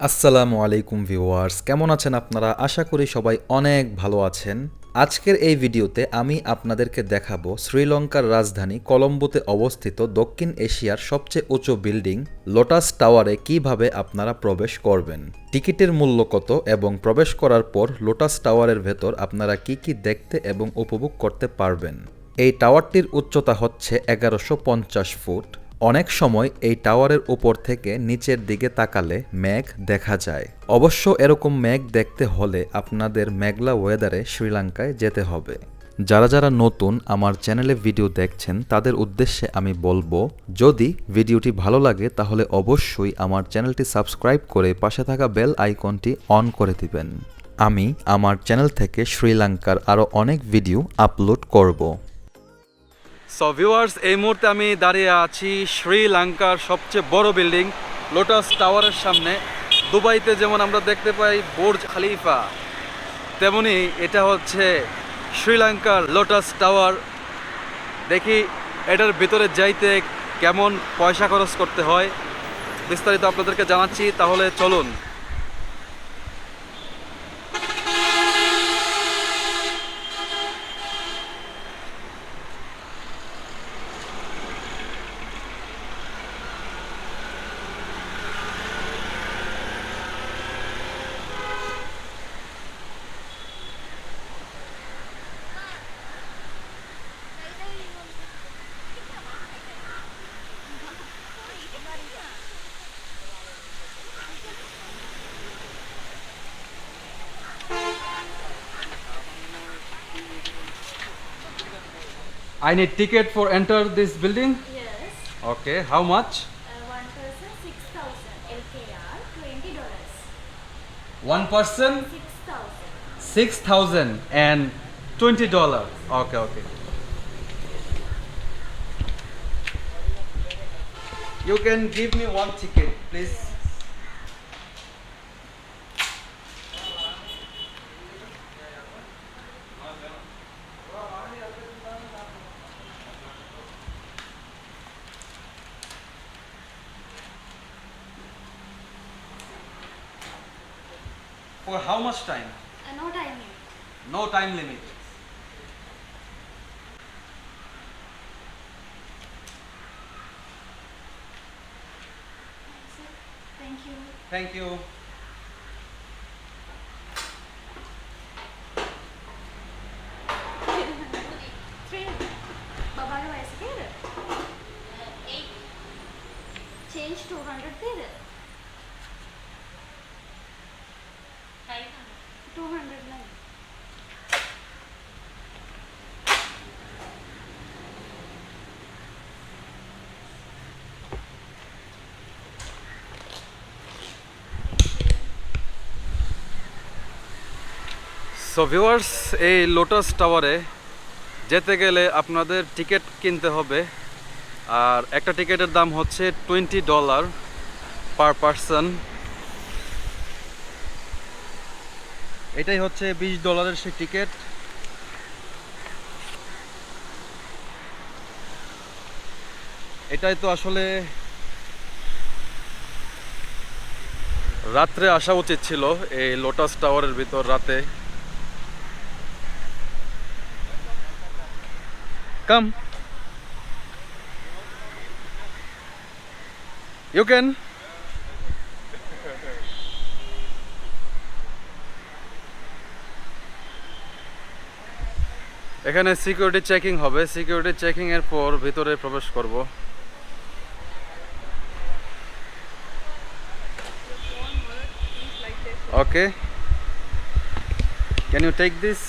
আসসালামু আলাইকুম ভিউয়ার্স, কেমন আছেন আপনারা? আশা করি সবাই অনেক ভালো আছেন। আজকের এই ভিডিওতে আমি আপনাদেরকে দেখাবো শ্রীলঙ্কার রাজধানী কলম্বোতে অবস্থিত দক্ষিণ এশিয়ার সবচেয়ে উঁচু বিল্ডিং লোটাস টাওয়ারে কিভাবে আপনারা প্রবেশ করবেন, টিকিটের মূল্য কত এবং প্রবেশ করার পর লোটাস টাওয়ারের ভেতর আপনারা কি কি দেখতে এবং উপভোগ করতে পারবেন। এই টাওয়ারটির উচ্চতা হচ্ছে 1150 ফুট। অনেক সময় এই টাওয়ারের উপর থেকে নিচের দিকে তাকালে মেঘ দেখা যায়। অবশ্য এরকম মেঘ দেখতে হলে আপনাদের মেঘলা ওয়েদারে শ্রীলঙ্কায় যেতে হবে। যারা যারা নতুন আমার চ্যানেলে ভিডিও দেখছেন তাদের উদ্দেশ্যে আমি বলবো, যদি ভিডিওটি ভালো লাগে তাহলে অবশ্যই আমার চ্যানেলটি সাবস্ক্রাইব করে পাশে থাকা বেল আইকনটি অন করে দিবেন। আমি আমার চ্যানেল থেকে শ্রীলঙ্কার আরও অনেক ভিডিও আপলোড করব। সো ভিউয়ার্স, এই মুহূর্তে আমি দাঁড়িয়ে আছি শ্রীলঙ্কার সবচেয়ে বড় বিল্ডিং লোটাস টাওয়ারের সামনে। দুবাইতে যেমন আমরা দেখতে পাই বুর্জ খলিফা, তেমনি এটা হচ্ছে শ্রীলঙ্কার লোটাস টাওয়ার। দেখি এটার ভিতরে যাইতে কেমন পয়সা খরচ করতে হয়, বিস্তারিত আপনাদেরকে জানাচ্ছি, তাহলে চলুন। I need ticket for enter this building. Yes, Okay, how much? one person 6,000 LKR, $20. One person 6,000. 6,000 and $20. Okay, okay. You can give me one ticket, please. For how much time? No timing. No time limit. Thank you. Thank you. Three. Babalu aise there? Eight. Change 200 there. 200 nahi. So viewers, এই lotus টাওয়ারে যেতে গেলে আপনাদের ticket কিনতে হবে, আর একটা টিকিটের দাম হচ্ছে $20 পার পারসন। এটাই হচ্ছে $20 সেই টিকিট। এটাই তো আসলে রাত্রে আসা উচিত ছিল এই লোটাস টাওয়ারের ভিতর রাতে। Come. You can. এখানে সিকিউরিটি চেকিং হবে, সিকিউরিটি চেকিং এর পর ভিতরে প্রবেশ করব। Okay, can you take this?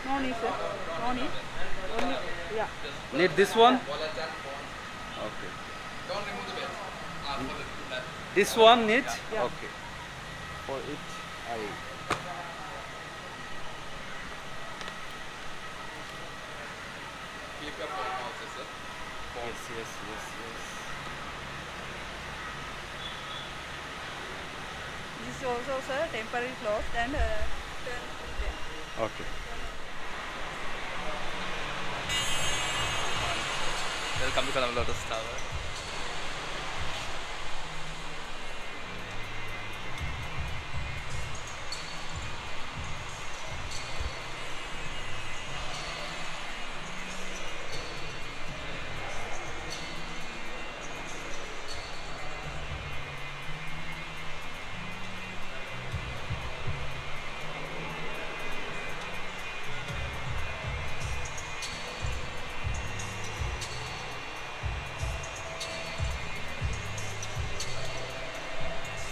No need, sir. No need. Only, yeah. Need this one? Okay. This one needs? Yeah. Okay. For it, I. Yes, yes, yes, yes. This is also, sir, temporary closed and turn to there. Okay. Welcome to Colombo Lotus Tower.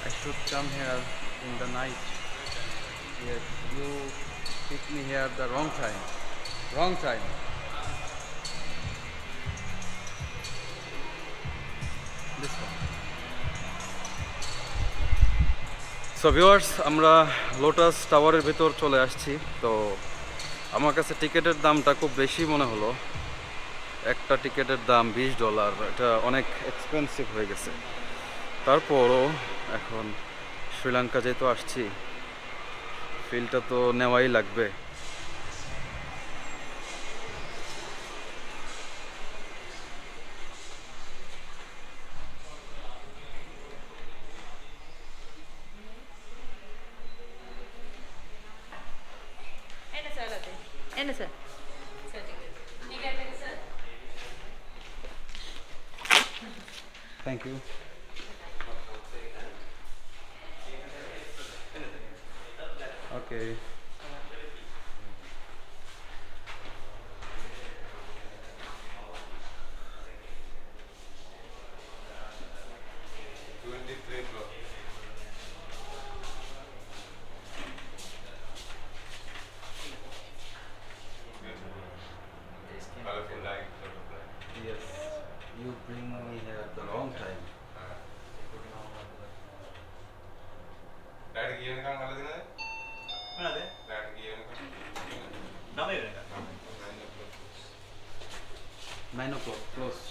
I should come here in the night. Yes, you pick me here the wrong time. Wrong time. This one. So viewers, আমরা lotus টাওয়ারের ভেতর চলে আসছি। তো আমার কাছে টিকিটের দামটা খুব বেশি মনে হলো। একটা টিকিটের দাম $20, এটা অনেক এক্সপেন্সিভ হয়ে গেছে। তারপরও এখন শ্রীলঙ্কা যেহেতু আসছি, ফিলটা তো নেওয়াই লাগবে। என்ன sir thank you. Okay. Yes, you bring me here at the wrong time. Nine o'clock, close.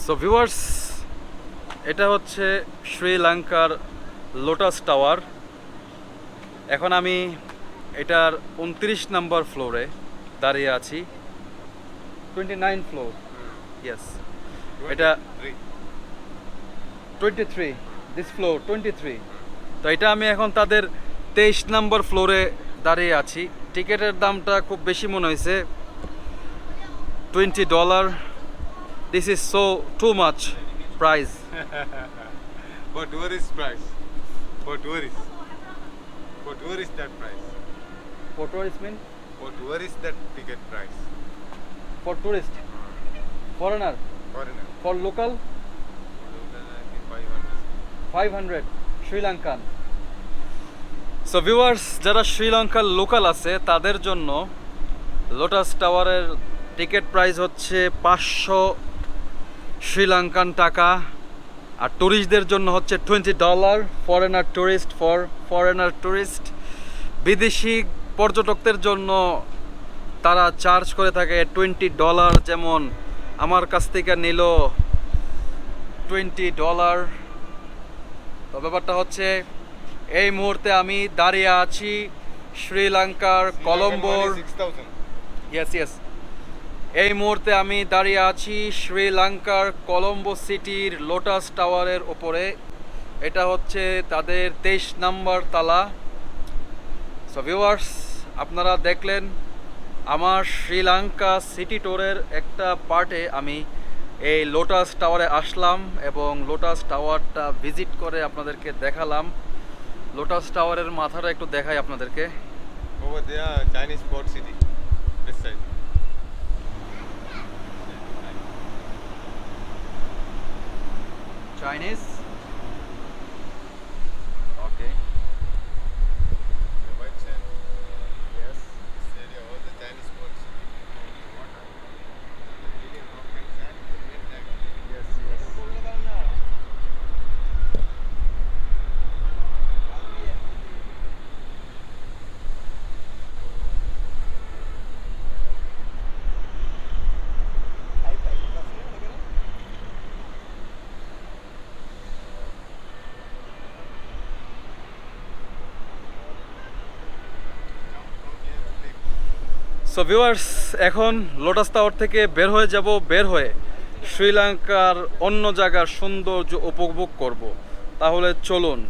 So viewers, এটা হচ্ছে শ্রীলঙ্কার লোটাস টাওয়ার। এখন আমি এটার 29 নম্বর ফ্লোরে দাঁড়িয়ে আছি। 29 ফ্লোর, ইয়েস। এটা 23, দিস ফ্লোর 23। তো এটা আমি এখন তাদের 23 নম্বর ফ্লোরে দাঁড়িয়ে আছি। টিকেটের দামটা খুব বেশি মনে হয়েছে, $20। This is so too much price. For tourist price. For tourist. For tourist that price. For tourist mean? For tourist that ticket price. For tourist, foreigner, Foreigner. for local Local I think 500. 500 Sri Lankan. So viewers, যারা শ্রীলঙ্কার local আছে তাদের জন্য lotus টাওয়ারের ticket price হচ্ছে 500 শ্রীলঙ্কান টাকা, আর ট্যুরিস্টদের জন্য হচ্ছে $20। Foreigner tourist, for foreigner tourist, বিদেশি পর্যটকদের জন্য তারা চার্জ করে থাকে $20। যেমন আমার কাছ থেকে নিল $20। তো ব্যাপারটা হচ্ছে, এই মুহূর্তে আমি দাঁড়িয়ে আছি শ্রীলঙ্কার কলম্বোর, 6,000. ইয়েস, এই মুহূর্তে আমি দাঁড়িয়ে আছি শ্রীলঙ্কার কলম্বো সিটির লোটাস টাওয়ারের ওপরে। এটা হচ্ছে তাদের 23 নম্বর তালা। সো ভিউয়ার্স, আপনারা দেখলেন আমার শ্রীলঙ্কা সিটি ট্যুরের একটা পার্টে আমি এই লোটাস টাওয়ারে আসলাম এবং লোটাস টাওয়ারটা ভিজিট করে আপনাদেরকে দেখালাম। লোটাস টাওয়ারের মাথাটা একটু দেখাই আপনাদেরকে। Over there, Chinese port city. This side. Chinese, okay, The white sand. Yes. This area, all the Chinese port city. Water. Medium rock and sand. Mid-lake. Yes. So viewers, এখন lotus tower থেকে বের হয়ে যাব, বের হয়ে শ্রীলঙ্কার অন্য জায়গার সৌন্দর্য উপভোগ করব। তাহলে চলুন।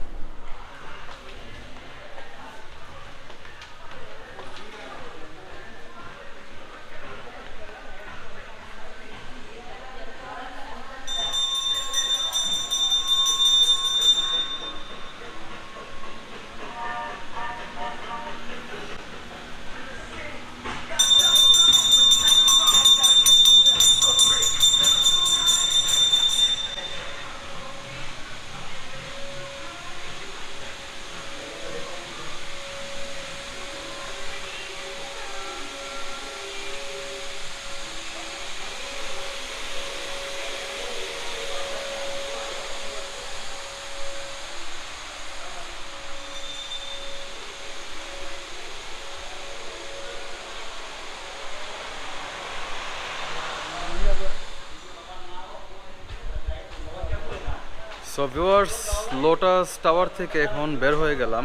সো ভিউয়ার্স, লোটাস টাওয়ার থেকে এখন বের হয়ে গেলাম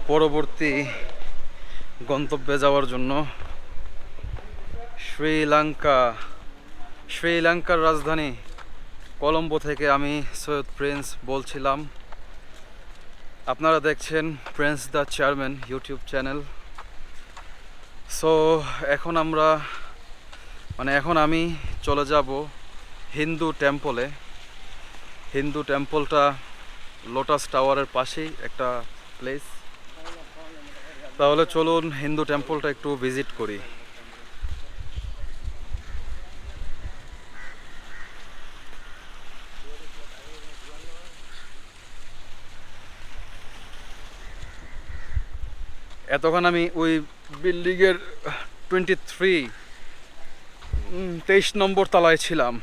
পরবর্তী গন্তব্যে যাওয়ার জন্য। শ্রীলঙ্কার রাজধানী কলম্বো থেকে আমি সৈয়দ প্রিন্স বলছিলাম। আপনারা দেখছেন Prince the chairman YouTube channel. So এখন আমি চলে যাব হিন্দু টেম্পলে। হিন্দু টেম্পলটা লোটাস টাওয়ারের পাশেই একটা প্লেস। তাহলে চলুন হিন্দু টেম্পলটা একটু ভিজিট করি। এতক্ষণ আমি ওই বিল্ডিংয়ের 23 নম্বর তলায় ছিলাম।